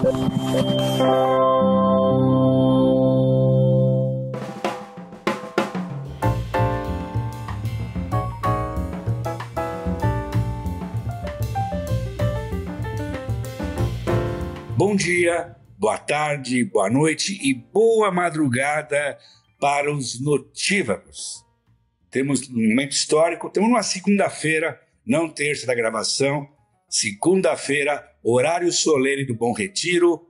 Bom dia, boa tarde, boa noite e boa madrugada para os notívagos. Temos um momento histórico, temos uma segunda-feira, não terça da gravação, segunda-feira, horário solene do Bom Retiro,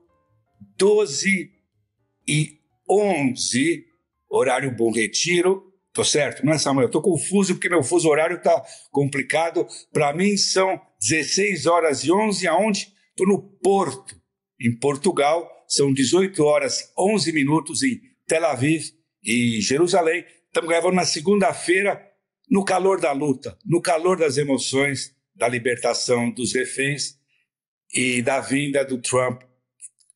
12h11, horário Bom Retiro. Tô certo, não é, Samuel? Eu tô confuso porque meu fuso horário tá complicado. Para mim são 16h11, aonde? Tô no Porto. Em Portugal, são 18h11 em Tel Aviv e Jerusalém. Estamos gravando na segunda-feira, no calor da luta, no calor das emoções, da libertação dos reféns e da vinda do Trump,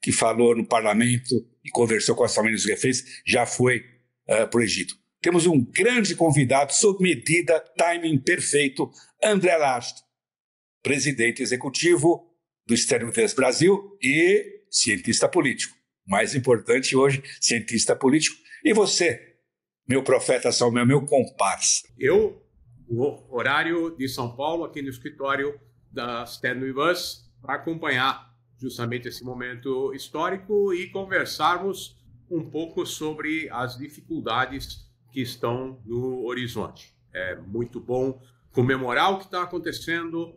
que falou no parlamento e conversou com as famílias dos reféns, já foi para o Egito. Temos um grande convidado, sob medida, timing perfeito, André Last, presidente executivo do Stand With Us Brasil e cientista político. Mais importante hoje, cientista político. E você, meu profeta Samuel, meu comparsa? Eu, o horário de São Paulo, aqui no escritório da Stand With Us, para acompanhar justamente esse momento histórico e conversarmos um pouco sobre as dificuldades que estão no horizonte. É muito bom comemorar o que está acontecendo,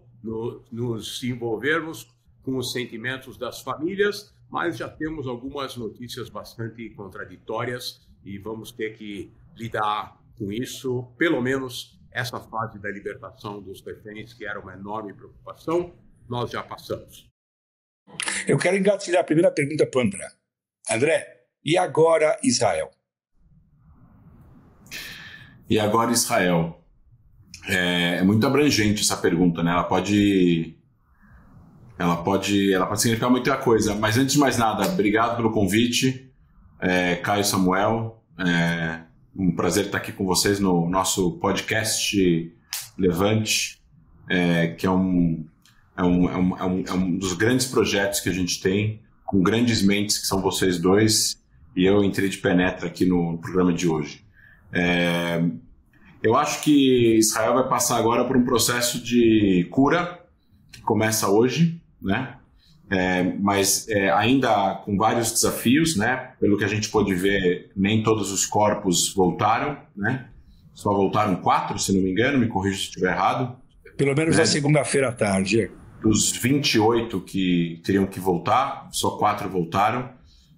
nos envolvermos com os sentimentos das famílias, mas já temos algumas notícias bastante contraditórias e vamos ter que lidar com isso, pelo menos essa fase da libertação dos reféns, que era uma enorme preocupação, nós já passamos. Eu quero engatilhar a primeira pergunta para o André. André, e agora Israel? E agora Israel? É muito abrangente essa pergunta, né? Ela pode significar muita coisa, mas antes de mais nada, obrigado pelo convite, Caio e Samuel, um prazer estar aqui com vocês no nosso podcast Levante, que é um dos grandes projetos que a gente tem, com grandes mentes que são vocês dois, e eu entrei de penetra aqui no programa de hoje. Eu acho que Israel vai passar agora por um processo de cura, que começa hoje, né? Mas ainda com vários desafios, né? Pelo que a gente pôde ver, nem todos os corpos voltaram, né? Só voltaram 4, se não me engano, me corrija se estiver errado. Pelo menos na segunda-feira à tarde. Dos 28 que teriam que voltar, só 4 voltaram.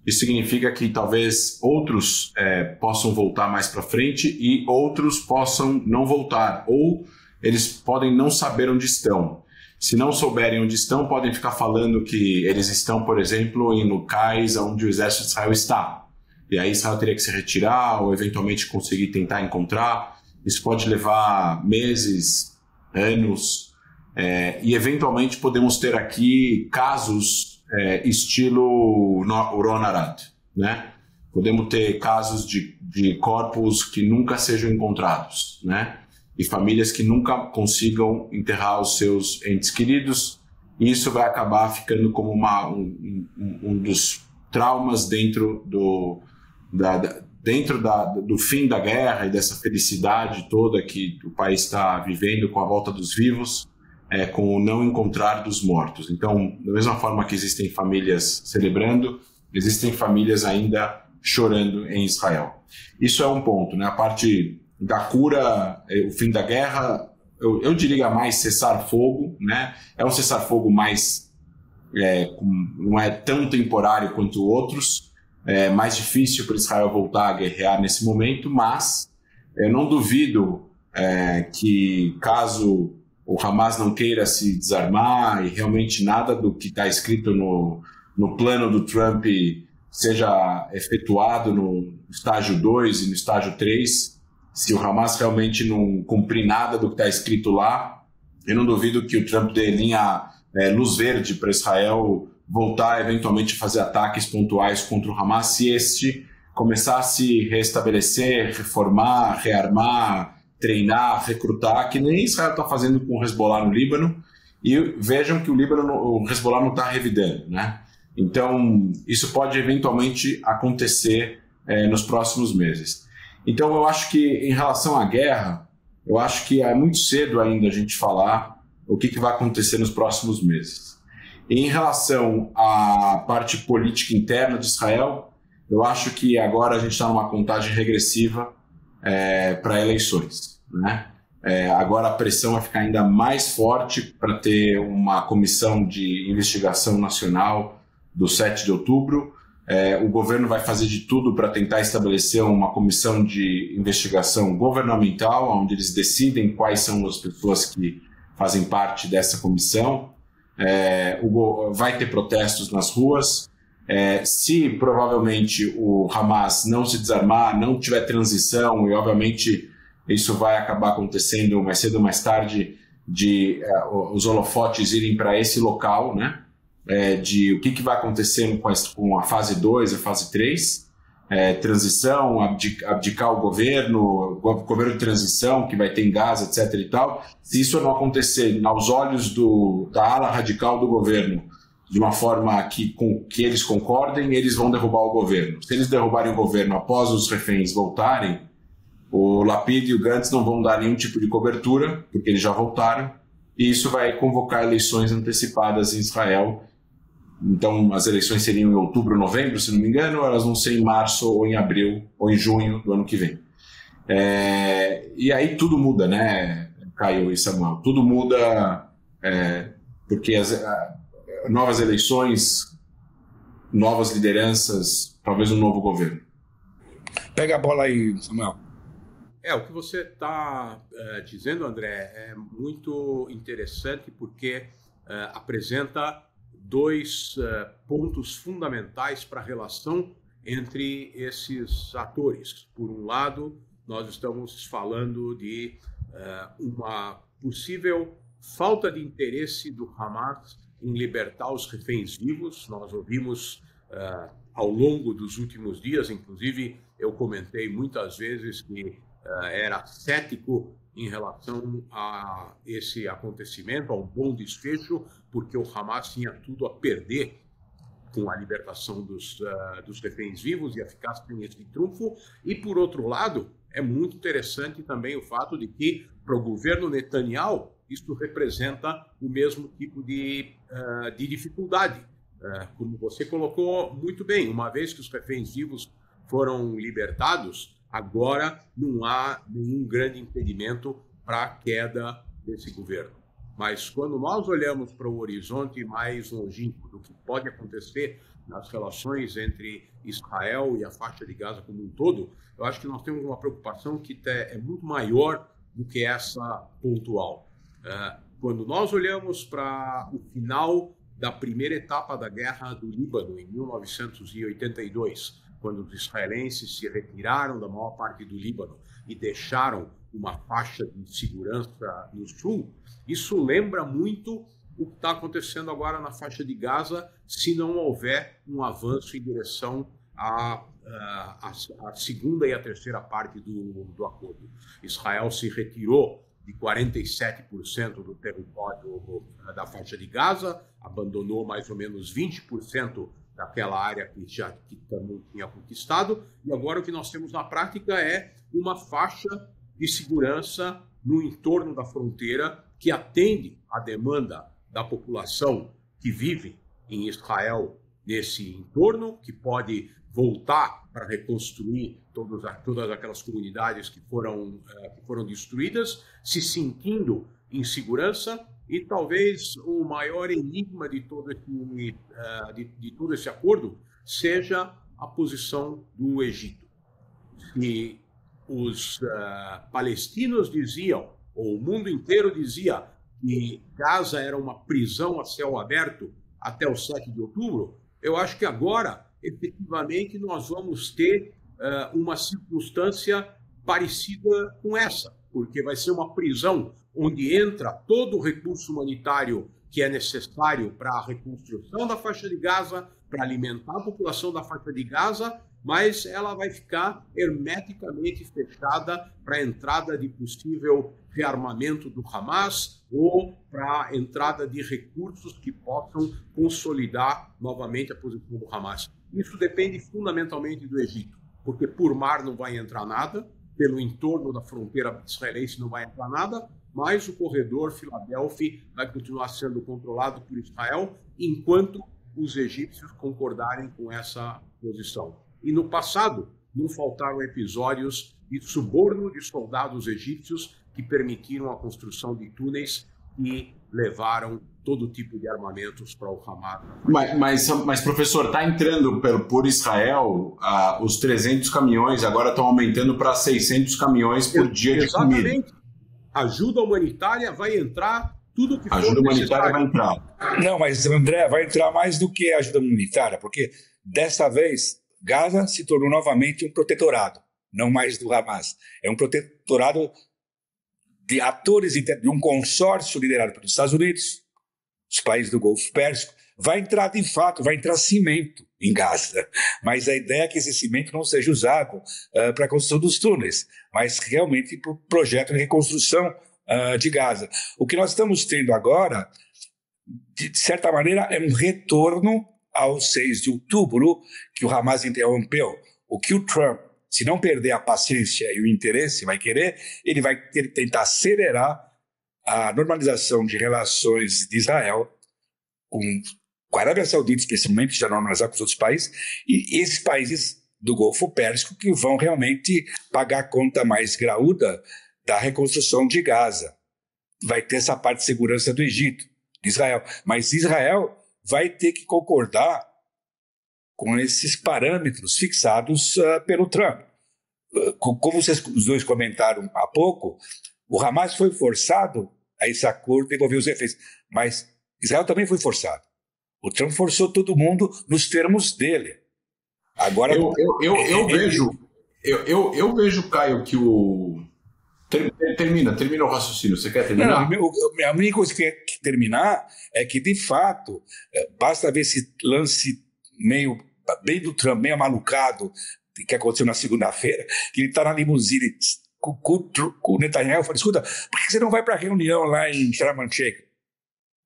Isso significa que talvez outros possam voltar mais para frente e outros possam não voltar, ou eles podem não saber onde estão. Se não souberem onde estão, podem ficar falando que eles estão, por exemplo, em locais onde o exército de Israel está. E aí Israel teria que se retirar ou eventualmente conseguir tentar encontrar. Isso pode levar meses, anos, e eventualmente podemos ter aqui casos estilo Uron Arad, né? Podemos ter casos de corpos que nunca sejam encontrados, né? E famílias que nunca consigam enterrar os seus entes queridos, e isso vai acabar ficando como um dos traumas dentro do fim da guerra e dessa felicidade toda que o país está vivendo com a volta dos vivos, com o não encontrar dos mortos. Então, da mesma forma que existem famílias celebrando, existem famílias ainda chorando em Israel. Isso é um ponto, né? A parte da cura, o fim da guerra, eu diria mais cessar-fogo, né? É um cessar-fogo mais, não é tão temporário quanto outros, é mais difícil para Israel voltar a guerrear nesse momento, mas eu não duvido que caso o Hamas não queira se desarmar e realmente nada do que está escrito no plano do Trump seja efetuado no estágio 2 e no estágio 3, se o Hamas realmente não cumprir nada do que está escrito lá, eu não duvido que o Trump dê linha luz verde para Israel voltar eventualmente a fazer ataques pontuais contra o Hamas, se este começar a se restabelecer, reformar, rearmar, treinar, recrutar, que nem Israel está fazendo com o Hezbollah no Líbano, e vejam que o Hezbollah não está revidando, né? Então, isso pode eventualmente acontecer nos próximos meses. Então, eu acho que, em relação à guerra, eu acho que é muito cedo ainda a gente falar o que vai acontecer nos próximos meses. E em relação à parte política interna de Israel, eu acho que agora a gente está numa contagem regressiva para eleições, né? Agora a pressão vai ficar ainda mais forte para ter uma comissão de investigação nacional do 7 de outubro. O governo vai fazer de tudo para tentar estabelecer uma comissão de investigação governamental, onde eles decidem quais são as pessoas que fazem parte dessa comissão. Vai ter protestos nas ruas. Se provavelmente o Hamas não se desarmar, não tiver transição, e obviamente isso vai acabar acontecendo mais cedo ou mais tarde, de os holofotes irem para esse local, né? De o que vai acontecendo com a fase 2, a fase 3, transição, abdicar o governo de transição que vai ter em Gaza, etc. e tal. Se isso não acontecer aos olhos da ala radical do governo, de uma forma que eles concordem, eles vão derrubar o governo. Se eles derrubarem o governo após os reféns voltarem, o Lapid e o Gantz não vão dar nenhum tipo de cobertura, porque eles já voltaram, e isso vai convocar eleições antecipadas em Israel. Então, as eleições seriam em outubro, novembro, se não me engano, elas vão ser em março, ou em abril, ou em junho do ano que vem. E aí tudo muda, né, Caio e Samuel? Tudo muda porque novas eleições, novas lideranças, talvez um novo governo. Pega a bola aí, Samuel. O que você está dizendo, André, é muito interessante porque apresenta dois pontos fundamentais para a relação entre esses atores. Por um lado, nós estamos falando de uma possível falta de interesse do Hamas em libertar os reféns vivos. Nós ouvimos ao longo dos últimos dias, inclusive eu comentei muitas vezes que era cético em relação a esse acontecimento, a um bom desfecho, porque o Hamas tinha tudo a perder com a libertação dos reféns vivos, ia ficar sem esse trunfo. E, por outro lado, é muito interessante também o fato de que, para o governo Netanyahu, isso representa o mesmo tipo de dificuldade. Como você colocou muito bem, uma vez que os reféns vivos foram libertados, agora não há nenhum grande impedimento para a queda desse governo. Mas quando nós olhamos para o horizonte mais longínquo do que pode acontecer nas relações entre Israel e a faixa de Gaza como um todo, eu acho que nós temos uma preocupação que é muito maior do que essa pontual. Quando nós olhamos para o final da primeira etapa da Guerra do Líbano, em 1982, quando os israelenses se retiraram da maior parte do Líbano e deixaram uma faixa de segurança no sul, isso lembra muito o que está acontecendo agora na faixa de Gaza, se não houver um avanço em direção à segunda e à terceira parte do acordo. Israel se retirou de 47% do território da faixa de Gaza, abandonou mais ou menos 20% daquela área que também tinha conquistado, e agora o que nós temos na prática é uma faixa de segurança no entorno da fronteira que atende à demanda da população que vive em Israel nesse entorno, que pode voltar para reconstruir todas aquelas comunidades que foram destruídas, se sentindo em segurança. E talvez o maior enigma de todo esse acordo seja a posição do Egito. E os palestinos diziam, ou o mundo inteiro dizia, que Gaza era uma prisão a céu aberto até o 7 de outubro, eu acho que agora, efetivamente, nós vamos ter uma circunstância parecida com essa, porque vai ser uma prisão onde entra todo o recurso humanitário que é necessário para a reconstrução da faixa de Gaza, para alimentar a população da faixa de Gaza, mas ela vai ficar hermeticamente fechada para a entrada de possível rearmamento do Hamas ou para a entrada de recursos que possam consolidar novamente a posição do Hamas. Isso depende fundamentalmente do Egito, porque por mar não vai entrar nada, pelo entorno da fronteira israelense não vai entrar nada, mas o corredor Filadélfia vai continuar sendo controlado por Israel enquanto os egípcios concordarem com essa posição. E no passado, não faltaram episódios de suborno de soldados egípcios que permitiram a construção de túneis e levaram todo tipo de armamentos para o Hamas. Mas professor, está entrando por Israel, os 300 caminhões agora estão aumentando para 600 caminhões por dia de comida. Exatamente. Ajuda humanitária vai entrar, tudo que for ajuda humanitária necessário. vai entrar. Não, mas André, vai entrar mais do que ajuda humanitária, porque dessa vez Gaza se tornou novamente um protetorado, não mais do Hamas. É um protetorado de atores de um consórcio liderado pelos Estados Unidos, os países do Golfo Pérsico. Vai entrar, de fato, vai entrar cimento em Gaza, mas a ideia é que esse cimento não seja usado para a construção dos túneis, mas realmente para o projeto de reconstrução de Gaza. O que nós estamos tendo agora, de certa maneira, é um retorno ao 6 de outubro, que o Hamas interrompeu. O que o Trump, se não perder a paciência e o interesse, vai querer, ele vai tentar acelerar a normalização de relações de Israel com a Arábia Saudita, especialmente, já normalizar com os outros países, e esses países do Golfo Pérsico que vão realmente pagar a conta mais graúda da reconstrução de Gaza. Vai ter essa parte de segurança do Egito, de Israel. Mas Israel vai ter que concordar com esses parâmetros fixados pelo Trump. Como os dois comentaram há pouco, o Hamas foi forçado a esse acordo devolver os reféns, mas Israel também foi forçado. O Trump forçou todo mundo nos termos dele. Agora eu vejo, Caio, que o termina o raciocínio. Você quer terminar? Não, a única coisa que eu quero terminar é que, de fato, basta ver esse lance meio bem do Trump, meio amalucado, que aconteceu na segunda-feira, que ele está na limusine com o Netanyahu, falou: escuta, por que você não vai para a reunião lá em Sharm el-Sheikh?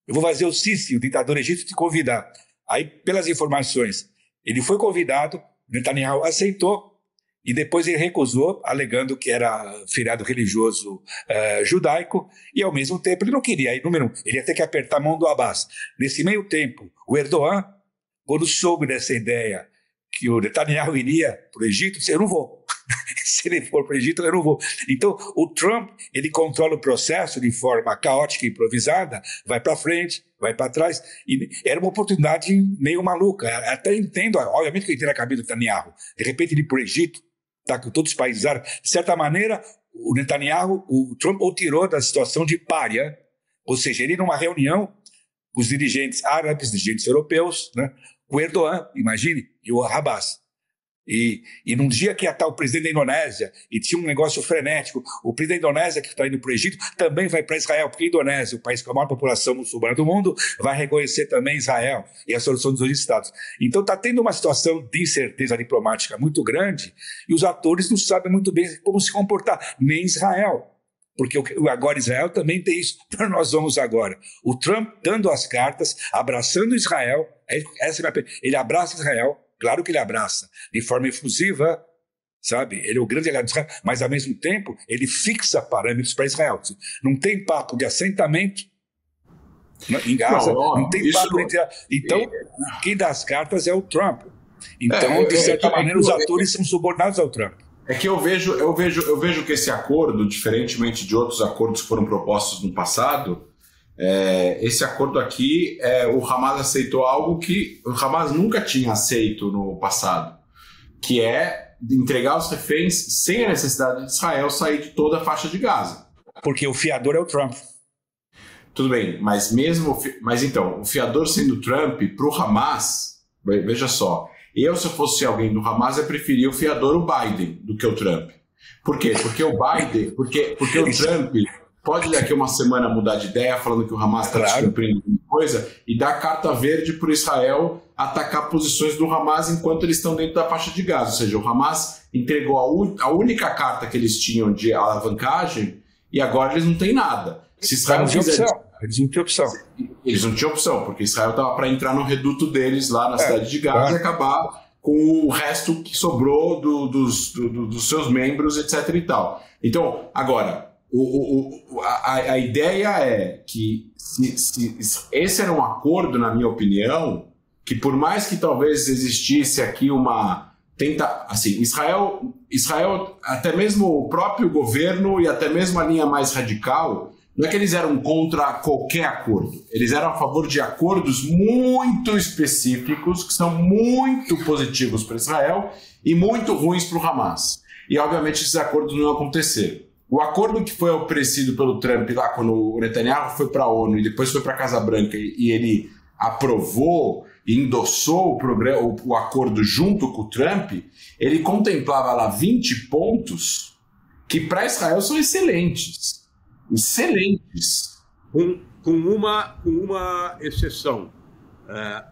Eu vou fazer o Sisi, o ditador egípcio, te convidar. Aí, pelas informações, ele foi convidado, Netanyahu aceitou, e depois ele recusou, alegando que era feriado religioso judaico, e ao mesmo tempo ele não queria. Aí, número 1, ele ia ter que apertar a mão do Abbas. Nesse meio tempo, o Erdogan, quando soube dessa ideia que o Netanyahu iria para o Egito, disse: eu não vou. Se ele for para o Egito, eu não vou. Então, o Trump, ele controla o processo de forma caótica e improvisada, vai para frente, vai para trás, e era uma oportunidade meio maluca. Até entendo, obviamente que eu entendo a cabeça do Netanyahu. De repente, ele ir para o Egito, está com todos os países árabes. De certa maneira, o Netanyahu, o Trump o tirou da situação de pária, ou seja, ele numa reunião com os dirigentes árabes, dirigentes europeus, né, o Erdogan, imagine, e o Abbas. E num dia que ia estar o presidente da Indonésia e tinha um negócio frenético, o presidente da Indonésia, que está indo para o Egito, também vai para Israel, porque a Indonésia, o país com a maior população muçulmana do mundo, vai reconhecer também Israel e a solução dos dois estados. Então está tendo uma situação de incerteza diplomática muito grande e os atores não sabem muito bem como se comportar, nem Israel. Porque agora Israel também tem isso. Então nós vamos agora. O Trump dando as cartas, abraçando Israel, ele abraça Israel. Claro que ele abraça de forma efusiva, sabe? Ele é o grande aliado de Israel, mas ao mesmo tempo ele fixa parâmetros para Israel. Não tem papo de assentamento em Gaza, não tem papo de... Então, quem dá as cartas é o Trump. Então, de certa maneira, os atores são subordinados ao Trump. É que eu vejo que esse acordo, diferentemente de outros acordos que foram propostos no passado, esse acordo aqui, o Hamas aceitou algo que o Hamas nunca tinha aceito no passado, que é entregar os reféns sem a necessidade de Israel sair de toda a faixa de Gaza. Porque o fiador é o Trump. Tudo bem, mas então, o fiador sendo Trump, para o Hamas, veja só, se eu fosse alguém do Hamas, eu preferia o fiador, o Biden, do que o Trump. Por quê? Porque o Biden, porque o Trump... pode daqui uma semana mudar de ideia, falando que o Hamas está descumprindo alguma coisa, e dar carta verde para Israel atacar posições do Hamas enquanto eles estão dentro da faixa de Gaza. Ou seja, o Hamas entregou a única carta que eles tinham de alavancagem e agora eles não têm nada. Se Israel eles não tinham opção. Eles não tinham opção, porque Israel estava para entrar no reduto deles lá na cidade de Gaza e acabar com o resto que sobrou dos seus membros, etc. e tal. Então, agora, a ideia é que se esse era um acordo, na minha opinião, que por mais que talvez existisse aqui Israel, até mesmo o próprio governo e até mesmo a linha mais radical, não é que eles eram contra qualquer acordo. Eles eram a favor de acordos muito específicos, que são muito positivos para Israel e muito ruins para o Hamas. E, obviamente, esses acordos não aconteceram. O acordo que foi oferecido pelo Trump lá quando o Netanyahu foi para a ONU e depois foi para a Casa Branca e ele aprovou e endossou o acordo junto com o Trump, ele contemplava lá 20 pontos que para Israel são excelentes. Excelentes. Com uma exceção.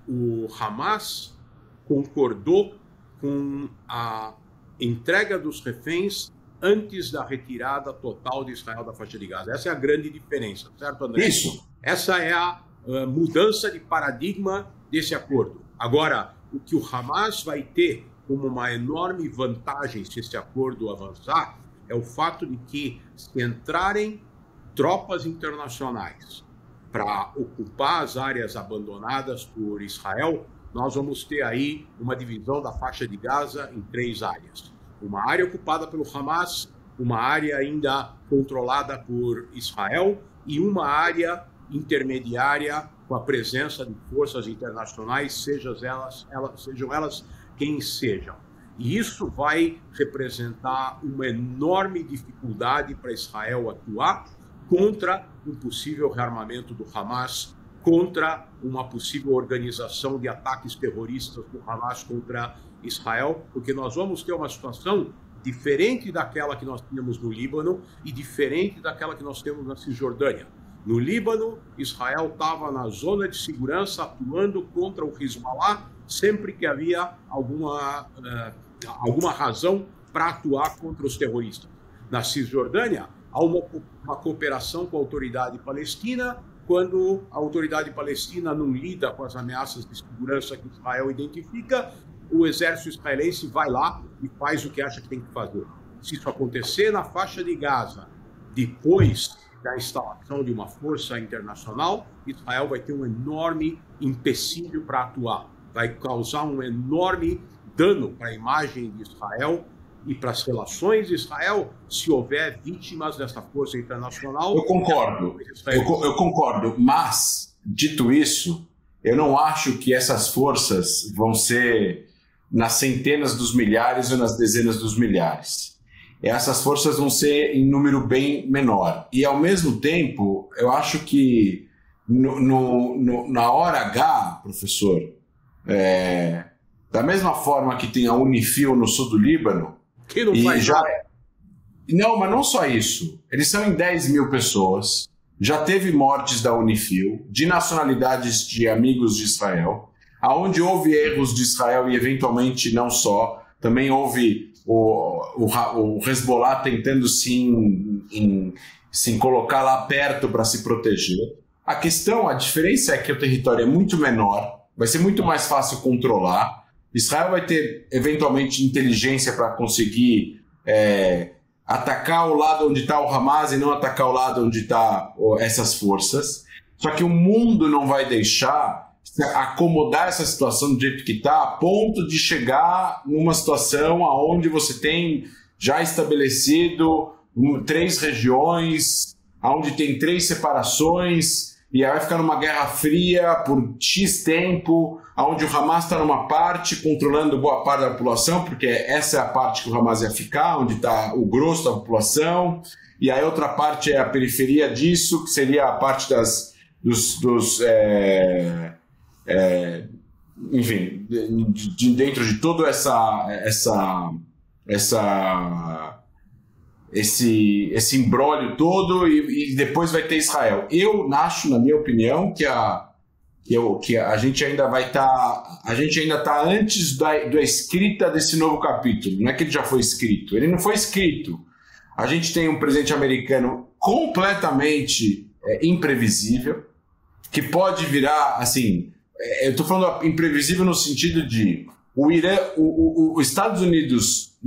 O Hamas concordou com a entrega dos reféns antes da retirada total de Israel da faixa de Gaza. Essa é a grande diferença, certo, André? Isso. Essa é a mudança de paradigma desse acordo. Agora, o que o Hamas vai ter como uma enorme vantagem se esse acordo avançar é o fato de que, se entrarem tropas internacionais para ocupar as áreas abandonadas por Israel, nós vamos ter aí uma divisão da faixa de Gaza em 3 áreas. Uma área ocupada pelo Hamas, uma área ainda controlada por Israel e uma área intermediária com a presença de forças internacionais, sejam elas quem sejam. E isso vai representar uma enorme dificuldade para Israel atuar contra um possível rearmamento do Hamas, contra uma possível organização de ataques terroristas do Hamas contra Israel, porque nós vamos ter uma situação diferente daquela que nós tínhamos no Líbano e diferente daquela que nós temos na Cisjordânia. No Líbano, Israel estava na zona de segurança atuando contra o Hezbollah sempre que havia alguma razão para atuar contra os terroristas. Na Cisjordânia, há uma cooperação com a autoridade palestina. Quando a autoridade palestina não lida com as ameaças de segurança que Israel identifica, o exército israelense vai lá e faz o que acha que tem que fazer. Se isso acontecer na faixa de Gaza, depois da instalação de uma força internacional, Israel vai ter um enorme empecilho para atuar. Vai causar um enorme dano para a imagem de Israel e para as relações de Israel, se houver vítimas dessa força internacional. Eu concordo, mas, dito isso, eu não acho que essas forças vão ser nas centenas dos milhares ou nas dezenas dos milhares. Essas forças vão ser em número bem menor. E, ao mesmo tempo, eu acho que na hora H, professor, da mesma forma que tem a Unifil no sul do Líbano, que não faz nada. Não, mas não só isso. Eles são em 10 mil pessoas. Já teve mortes da Unifil, de nacionalidades de amigos de Israel, aonde houve erros de Israel e, eventualmente, não só. Também houve o Hezbollah tentando se colocar lá perto para se proteger. A diferença é que o território é muito menor, vai ser muito mais fácil controlar. Israel vai ter, eventualmente, inteligência para conseguir atacar o lado onde está o Hamas e não atacar o lado onde estão essas forças. Só que o mundo não vai deixar acomodar essa situação do jeito que está, a ponto de chegar numa situação onde você tem já estabelecido 3 regiões, onde tem 3 separações, e aí vai ficar numa guerra fria por X tempo, onde o Hamas está numa parte, controlando boa parte da população, porque essa é a parte que o Hamas ia ficar, onde está o grosso da população, e aí outra parte é a periferia disso, que seria a parte enfim, dentro de toda essa esse imbróglio todo e depois vai ter Israel. Eu acho, na minha opinião, que a gente ainda vai estar... A gente ainda está antes da escrita desse novo capítulo. Não é que ele já foi escrito. Ele não foi escrito. A gente tem um presidente americano completamente imprevisível, que pode virar, assim... eu estou falando imprevisível no sentido de... os Estados Unidos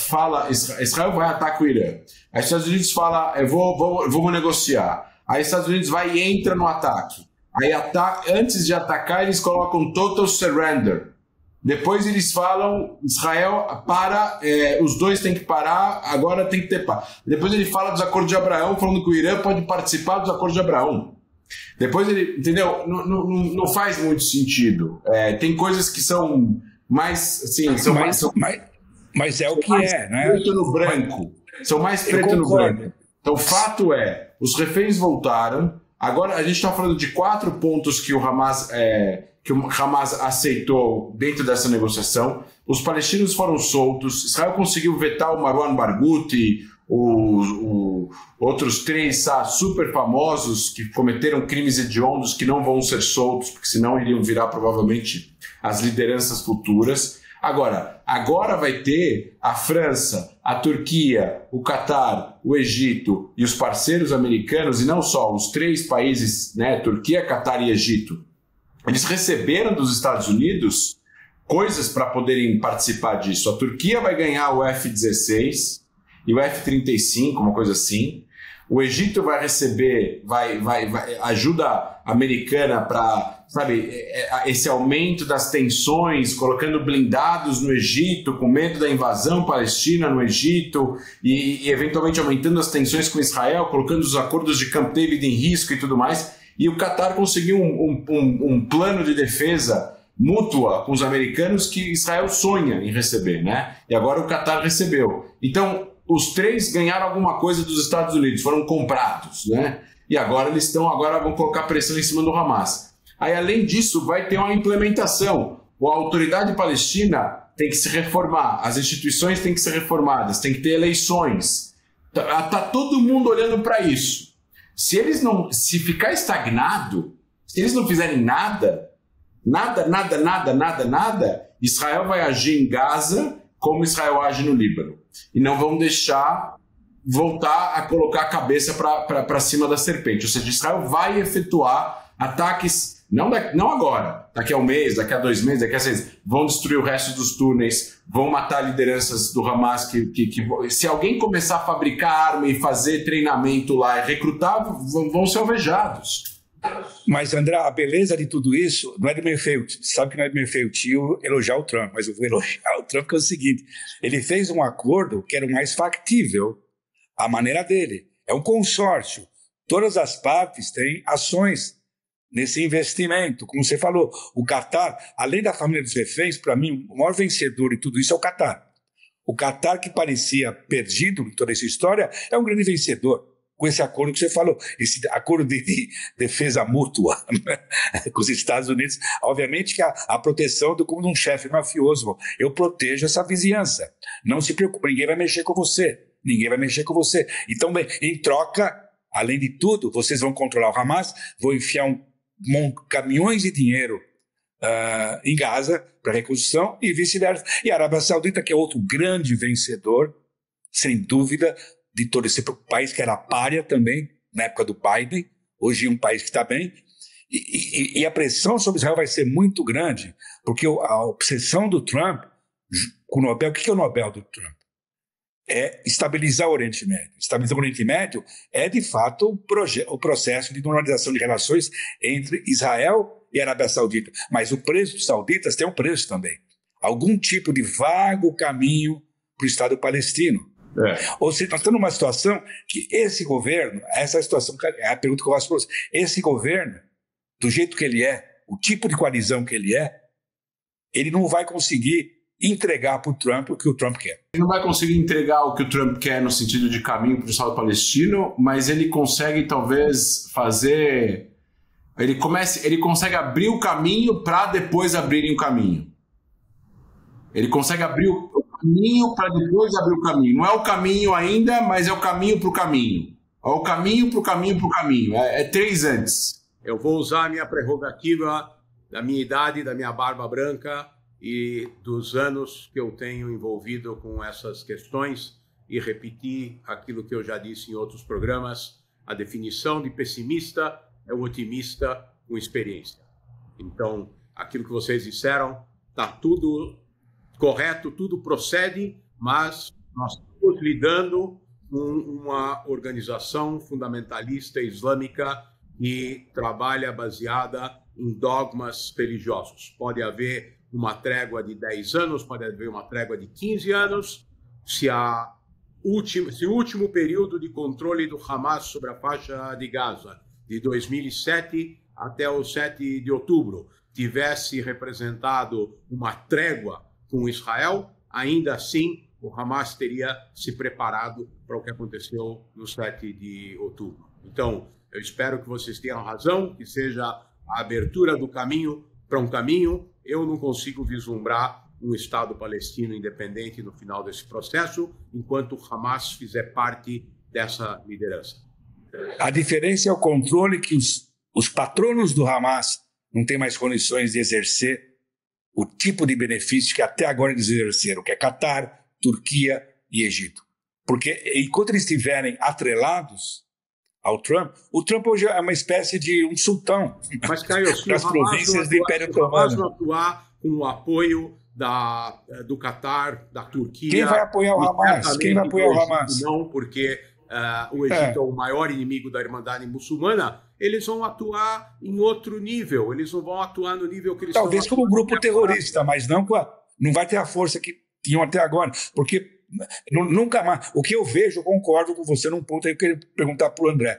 fala... Israel vai atacar o Irã. Aí os Estados Unidos fala, vamos negociar. Aí os Estados Unidos vai e entra no ataque. Aí antes de atacar, eles colocam total surrender. Depois eles falam, Israel para, os dois têm que parar, agora tem que ter paz. Depois ele fala dos acordos de Abraão, falando que o Irã pode participar dos acordos de Abraão. Depois ele, entendeu? Não faz muito sentido. Tem coisas que são mais, assim, mas é o que é, né? Preto no branco. São mais preto no branco. Então o fato é, os reféns voltaram. Agora a gente está falando de 4 pontos que o Hamas aceitou dentro dessa negociação. Os palestinos foram soltos. Israel conseguiu vetar o Marwan Barghouti, outros 3 super famosos que cometeram crimes hediondos que não vão ser soltos, porque senão iriam virar provavelmente as lideranças futuras. Agora vai ter a França, a Turquia, o Catar, o Egito e os parceiros americanos, e não só, os 3 países, né, Turquia, Catar e Egito, eles receberam dos Estados Unidos coisas para poderem participar disso. A Turquia vai ganhar o F-16 e o F-35, uma coisa assim. O Egito vai receber ajuda americana para, sabe, esse aumento das tensões, colocando blindados no Egito, com medo da invasão palestina no Egito e eventualmente aumentando as tensões com Israel, colocando os acordos de Camp David em risco e tudo mais. E o Catar conseguiu um plano de defesa mútua com os americanos que Israel sonha em receber, né? E agora o Catar recebeu. Então, os 3 ganharam alguma coisa dos Estados Unidos, foram comprados, né? E agora vão colocar pressão em cima do Hamas. Aí, além disso, vai ter uma implementação. A autoridade palestina tem que se reformar, as instituições têm que ser reformadas, tem que ter eleições. Tá todo mundo olhando para isso. Se ficar estagnado, se eles não fizerem nada, Israel vai agir em Gaza como Israel age no Líbano. E não vão deixar voltar a colocar a cabeça para cima da serpente. Ou seja, Israel vai efetuar ataques, não agora, daqui a 1 mês, daqui a 2 meses, daqui a 6 meses. Vão destruir o resto dos túneis, vão matar lideranças do Hamas. Se alguém começar a fabricar arma e fazer treinamento lá e recrutar, vão ser alvejados. Mas, André, a beleza de tudo isso não é do meu feio. Sabe que não é do meu feitio elogiar o Trump, mas eu vou elogiar o Trump, que é o seguinte: ele fez um acordo que era o mais factível, à maneira dele. É um consórcio. Todas as partes têm ações nesse investimento. Como você falou, o Catar, além da família dos reféns, para mim, o maior vencedor de tudo isso é o Catar. O Catar, que parecia perdido em toda essa história, é um grande vencedor. Com esse acordo que você falou, esse acordo de defesa mútua, né, com os Estados Unidos, obviamente que a proteção como de um chefe mafioso. Eu protejo essa vizinhança. Não se preocupe, ninguém vai mexer com você. Ninguém vai mexer com você. Então, bem, em troca, além de tudo, vocês vão controlar o Hamas, vão enfiar caminhões de dinheiro em Gaza para reconstrução e vice-versa. E a Arábia Saudita, que é outro grande vencedor, sem dúvida, de todo esse país que era pária também, na época do Biden, hoje é um país que está bem, e a pressão sobre Israel vai ser muito grande, porque a obsessão do Trump com o Nobel, o que é o Nobel do Trump? É estabilizar o Oriente Médio. Estabilizar o Oriente Médio é, de fato, o processo de normalização de relações entre Israel e a Arábia Saudita. Mas o preço dos sauditas tem um preço também. Algum tipo de vago caminho para o Estado palestino. Ou seja, nós estamos numa situação que esse governo, essa situação, é a pergunta que eu faço para você, esse governo, do jeito que ele é, o tipo de coalizão que ele não vai conseguir entregar para o Trump o que o Trump quer. Ele não vai conseguir entregar o que o Trump quer no sentido de caminho para o Estado palestino, mas ele consegue talvez fazer... Ele consegue abrir o caminho para depois abrirem o caminho. Ele consegue abrir o caminho para depois abrir o caminho. Não é o caminho ainda, mas é o caminho para o caminho. É o caminho para o caminho para o caminho. É 3 antes. Eu vou usar a minha prerrogativa da minha idade, da minha barba branca e dos anos que eu tenho envolvido com essas questões e repetir aquilo que eu já disse em outros programas. A definição de pessimista é o otimista com experiência. Então, aquilo que vocês disseram, está tudo correto, tudo procede, mas nós estamos lidando com uma organização fundamentalista islâmica que trabalha baseada em dogmas religiosos. Pode haver uma trégua de 10 anos, pode haver uma trégua de 15 anos, se o último período de controle do Hamas sobre a faixa de Gaza, de 2007 até o 7 de outubro, tivesse representado uma trégua com Israel, ainda assim o Hamas teria se preparado para o que aconteceu no 7 de outubro. Então, eu espero que vocês tenham razão, que seja a abertura do caminho para um caminho. Eu não consigo vislumbrar um Estado palestino independente no final desse processo, enquanto o Hamas fizer parte dessa liderança. A diferença é o controle que os patronos do Hamas não têm mais condições de exercer o tipo de benefício que até agora eles exerceram, que é Catar, Turquia e Egito. Porque enquanto eles estiverem atrelados ao Trump, o Trump hoje é uma espécie de um sultão. Mas, Caio, das províncias do Império Otomano. Se o Hamas atuar com o apoio do Catar, da Turquia... Quem vai apoiar o Hamas? Quem vai apoiar o Hamas? Não, porque o Egito é o maior inimigo da Irmandade Muçulmana. Eles vão atuar em outro nível. Eles não vão atuar no nível que eles talvez como um grupo terrorista, mas não vai ter a força que tinham até agora. Porque nunca mais... O que eu vejo, eu concordo com você num ponto aí que eu queria perguntar para o André.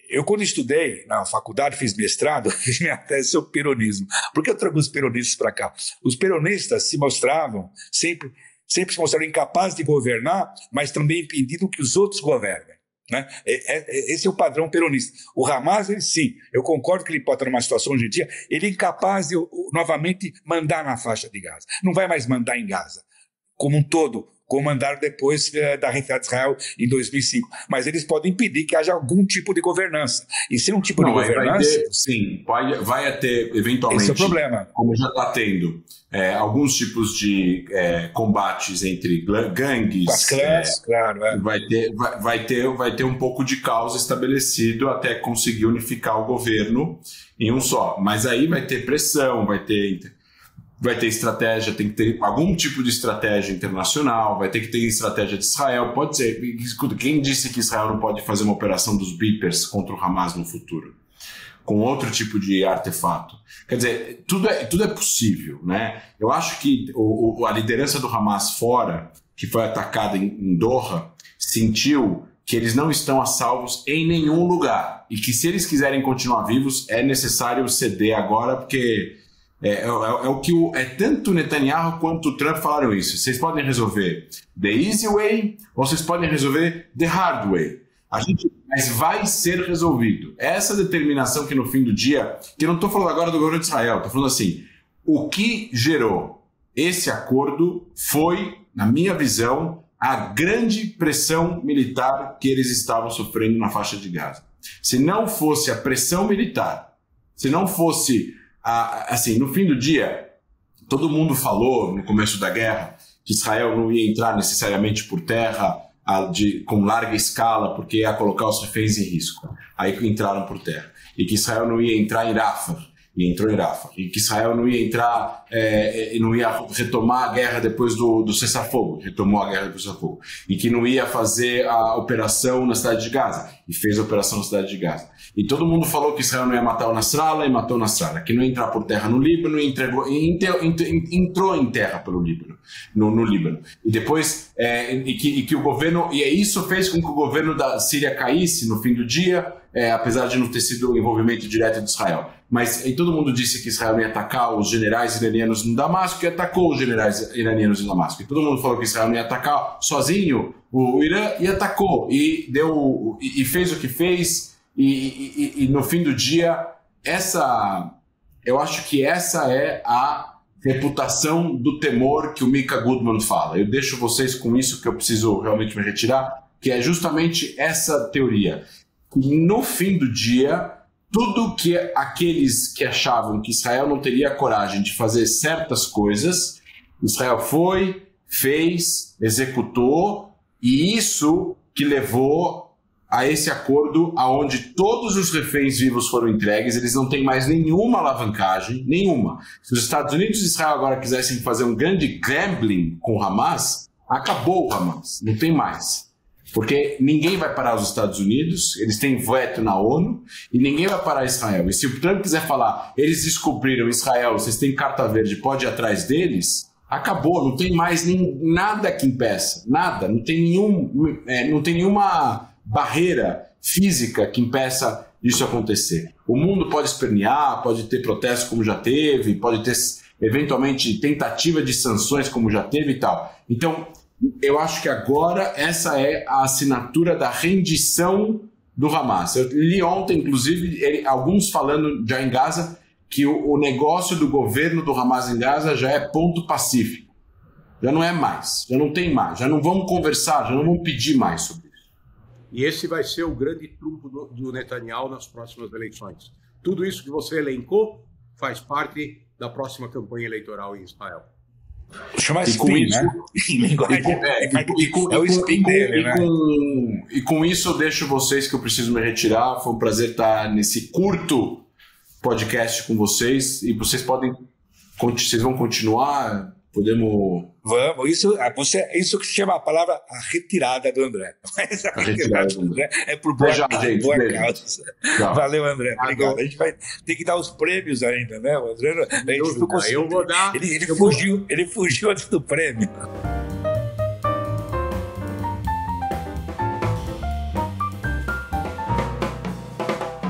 Eu, quando estudei na faculdade, fiz mestrado, fiz minha tese sobre peronismo. Por que eu trago os peronistas para cá? Os peronistas se mostravam, sempre se mostraram incapazes de governar, mas também impedindo que os outros governem. Né? Esse é o padrão peronista. O Hamas, ele sim, eu concordo que ele pode estar numa situação hoje em dia, ele é incapaz de novamente mandar na faixa de Gaza. Não vai mais mandar em Gaza, como um todo, como mandaram depois da retirada de Israel em 2005. Mas eles podem impedir que haja algum tipo de governança. E se um tipo de governança... Vai ter, eventualmente, esse é o problema. Como já está tendo, alguns tipos de combates entre gangues. Com as clãs, claro. Vai ter um pouco de caos estabelecido até conseguir unificar o governo em um só. Mas aí vai ter pressão, vai ter estratégia, tem que ter algum tipo de estratégia internacional, vai ter que ter estratégia de Israel. Pode ser. Escuta, quem disse que Israel não pode fazer uma operação dos beepers contra o Hamas no futuro? Com outro tipo de artefato. Quer dizer, tudo é possível, né? Eu acho que a liderança do Hamas fora, que foi atacada em Doha, sentiu que eles não estão a salvos em nenhum lugar. E que se eles quiserem continuar vivos, é necessário ceder agora, porque... o que tanto Netanyahu quanto o Trump falaram isso. Vocês podem resolver the easy way ou vocês podem resolver the hard way. Mas vai ser resolvido. Essa determinação que no fim do dia, que eu não estou falando agora do governo de Israel, estou falando assim, o que gerou esse acordo foi, na minha visão, a grande pressão militar que eles estavam sofrendo na faixa de Gaza. Se não fosse a pressão militar, se não fosse assim, no fim do dia, todo mundo falou no começo da guerra que Israel não ia entrar necessariamente por terra com larga escala porque ia colocar os reféns em risco. Aí entraram por terra. E que Israel não ia entrar em Rafah. E entrou em Rafah. E que Israel não ia entrar, não ia retomar a guerra depois do cessar-fogo. Retomou a guerra depois do cessar-fogo. E que não ia fazer a operação na cidade de Gaza. E fez a operação na cidade de Gaza. E todo mundo falou que Israel não ia matar o Nasrallah e matou o Nasrallah. Que não ia entrar por terra no Líbano e entrou em terra pelo Líbano, no Líbano. E depois, que o governo... E isso fez com que o governo da Síria caísse no fim do dia, apesar de não ter sido um envolvimento direto de Israel. Mas todo mundo disse que Israel não ia atacar os generais iranianos no Damasco e atacou os generais iranianos no Damasco. E todo mundo falou que Israel não ia atacar sozinho o Irã e atacou. E fez o que fez. E no fim do dia, eu acho que essa é a reputação do temor que o Mika Goodman fala. Eu deixo vocês com isso que eu preciso realmente me retirar, que é justamente essa teoria. No fim do dia, tudo que aqueles que achavam que Israel não teria coragem de fazer certas coisas, Israel foi, fez, executou, e isso que levou a esse acordo onde todos os reféns vivos foram entregues, eles não têm mais nenhuma alavancagem, nenhuma. Se os Estados Unidos e Israel agora quisessem fazer um grande gambling com o Hamas, acabou o Hamas, não tem mais. Porque ninguém vai parar os Estados Unidos, eles têm veto na ONU, e ninguém vai parar Israel. E se o Trump quiser falar, eles descobriram Israel, vocês têm carta verde, pode ir atrás deles, acabou, não tem mais nada que impeça, nada, não tem nenhuma barreira física que impeça isso acontecer. O mundo pode espernear, pode ter protesto como já teve, pode ter eventualmente tentativa de sanções como já teve e tal. Então, eu acho que agora essa é a assinatura da rendição do Hamas. Eu li ontem, inclusive, alguns falando já em Gaza, que o negócio do governo do Hamas em Gaza já é ponto pacífico. Já não é mais, já não tem mais, já não vamos conversar, já não vamos pedir mais sobre isso. E esse vai ser o grande trunfo do Netanyahu nas próximas eleições. Tudo isso que você elencou faz parte da próxima campanha eleitoral em Israel. Chama spin, né? É o spin dele, né? E com isso eu deixo vocês que eu preciso me retirar. Foi um prazer estar nesse curto podcast com vocês. E vocês vão continuar? Podemos... Vamos, isso que se chama a palavra a retirada do André. Mas a retirada do André é por boa causa. Valeu, André. Obrigado. A gente vai ter que dar os prêmios ainda, né? O André, eu vou dar. Ele fugiu antes do prêmio.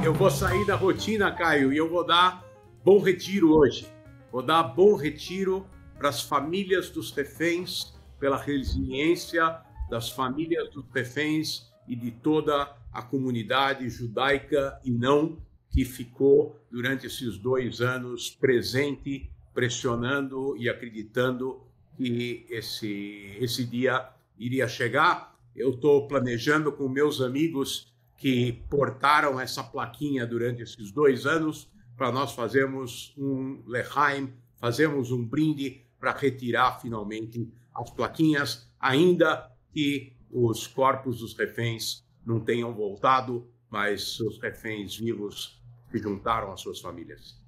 Eu vou sair da rotina, Caio, e eu vou dar bom retiro hoje. Vou dar bom retiro para as famílias dos reféns, pela resiliência das famílias dos reféns e de toda a comunidade judaica e não que ficou durante esses 2 anos presente, pressionando e acreditando que esse dia iria chegar. Eu estou planejando com meus amigos que portaram essa plaquinha durante esses 2 anos para nós fazermos um lechaim, fazermos um brinde para retirar finalmente as plaquinhas, ainda que os corpos dos reféns não tenham voltado, mas os reféns vivos se juntaram às suas famílias.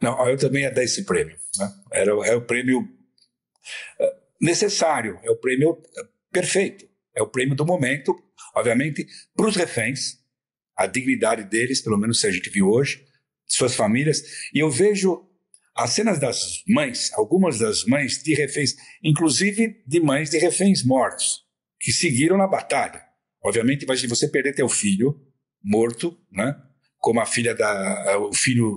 Não, eu também ia dar esse prêmio. Né? É o prêmio necessário, é o prêmio perfeito, é o prêmio do momento, obviamente, para os reféns, a dignidade deles, pelo menos se a gente viu hoje, de suas famílias, e eu vejo as cenas das mães, algumas das mães de reféns, inclusive de mães de reféns mortos, que seguiram na batalha. Obviamente, imagine você perder teu filho morto, né? Como o filho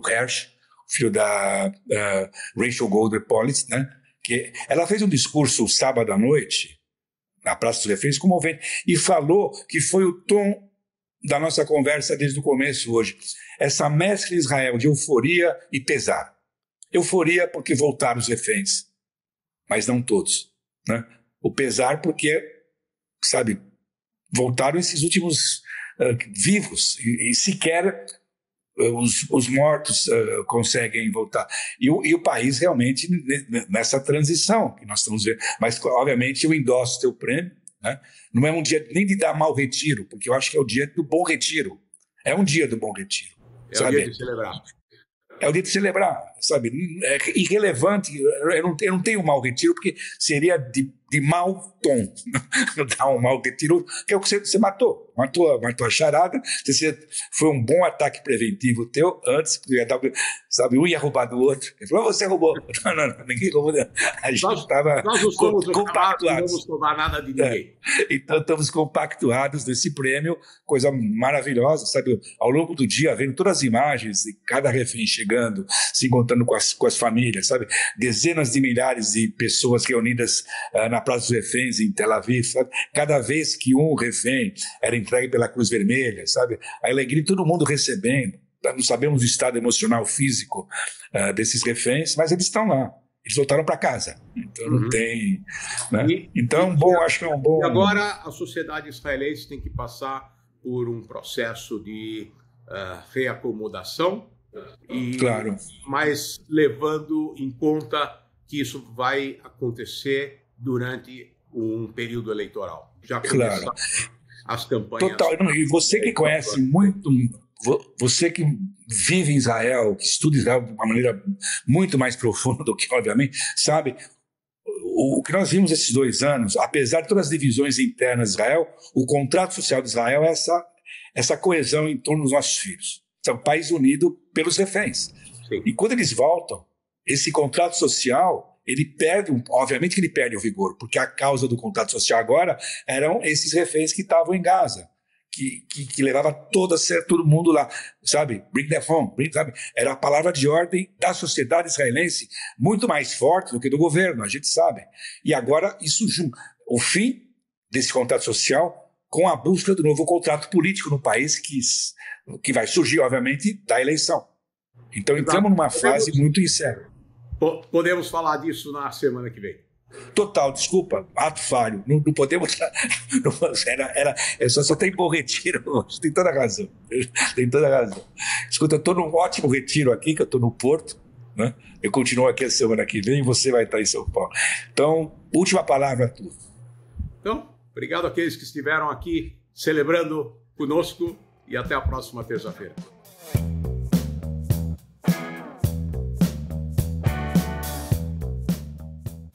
Hersh, o filho da Rachel Goldberg Polis, né? Que ela fez um discurso sábado à noite, na Praça dos Reféns, comovente, e falou que foi o tom da nossa conversa desde o começo hoje. Essa mescla em Israel de euforia e pesar. Euforia porque voltaram os reféns, mas não todos, né? O pesar porque, sabe, voltaram esses últimos vivos e sequer os mortos conseguem voltar. E o país realmente nessa transição que nós estamos vendo. Mas, obviamente, eu endosso o teu prêmio, né? Não é um dia nem de dar mau retiro, porque eu acho que é o dia do bom retiro. É um dia do bom retiro. É o dia de celebrar. É o dia de celebrar, sabe? É irrelevante, eu não tenho mau retiro, porque seria de mau tom dar um mau retiro, que é o que você matou a charada, você foi um bom ataque preventivo teu, antes, sabe, um ia roubar do outro, ele falou, você roubou. Não, ninguém roubou, a gente estava compactuados. Não vamos tomar nada de ninguém. Então estamos compactuados nesse prêmio, coisa maravilhosa, sabe, ao longo do dia, vendo todas as imagens de cada refém chegando, se encontrando com as famílias, sabe, dezenas de milhares de pessoas reunidas na Praça dos Reféns em Tel Aviv, sabe? Cada vez que um refém era entregue pela Cruz Vermelha, sabe? A alegria de todo mundo recebendo, não sabemos o estado emocional, físico desses reféns, mas eles estão lá. Eles voltaram para casa. Então não tem... Né? Então, acho que é um bom... E agora a sociedade israelense tem que passar por um processo de reacomodação, claro. Mas levando em conta que isso vai acontecer durante um período eleitoral. Já começaram as campanhas. Total. E você que conhece muito, você que vive em Israel, que estuda Israel de uma maneira muito mais profunda do que, obviamente, sabe, o que nós vimos esses 2 anos, apesar de todas as divisões internas de Israel, o contrato social de Israel é essa coesão em torno dos nossos filhos. É um país unido pelos reféns. Sim. E quando eles voltam, esse contrato social, ele perde, obviamente que ele perde o vigor, porque a causa do contrato social agora eram esses reféns que estavam em Gaza, que levava todo mundo lá, sabe? Bring them home, sabe? Era a palavra de ordem da sociedade israelense, muito mais forte do que do governo, a gente sabe. E agora isso junta o fim desse contrato social com a busca do novo contrato político no país que vai surgir, obviamente, da eleição. Então entramos numa fase muito incerta. Podemos falar disso na semana que vem. Total, desculpa, ato falho. Não podemos. Só tem bom retiro hoje. Tem toda a razão. Tem toda a razão. Escuta, eu estou num ótimo retiro aqui, que eu estou no Porto. Né? Eu continuo aqui a semana que vem e você vai estar em São Paulo. Então, última palavra a tu. Então, obrigado àqueles que estiveram aqui celebrando conosco e até a próxima terça-feira.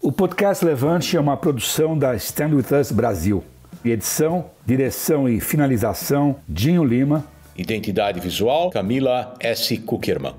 O podcast Levante é uma produção da Stand With Us Brasil. Edição, direção e finalização, Dinho Lima. Identidade visual, Camila S. Kuckerman.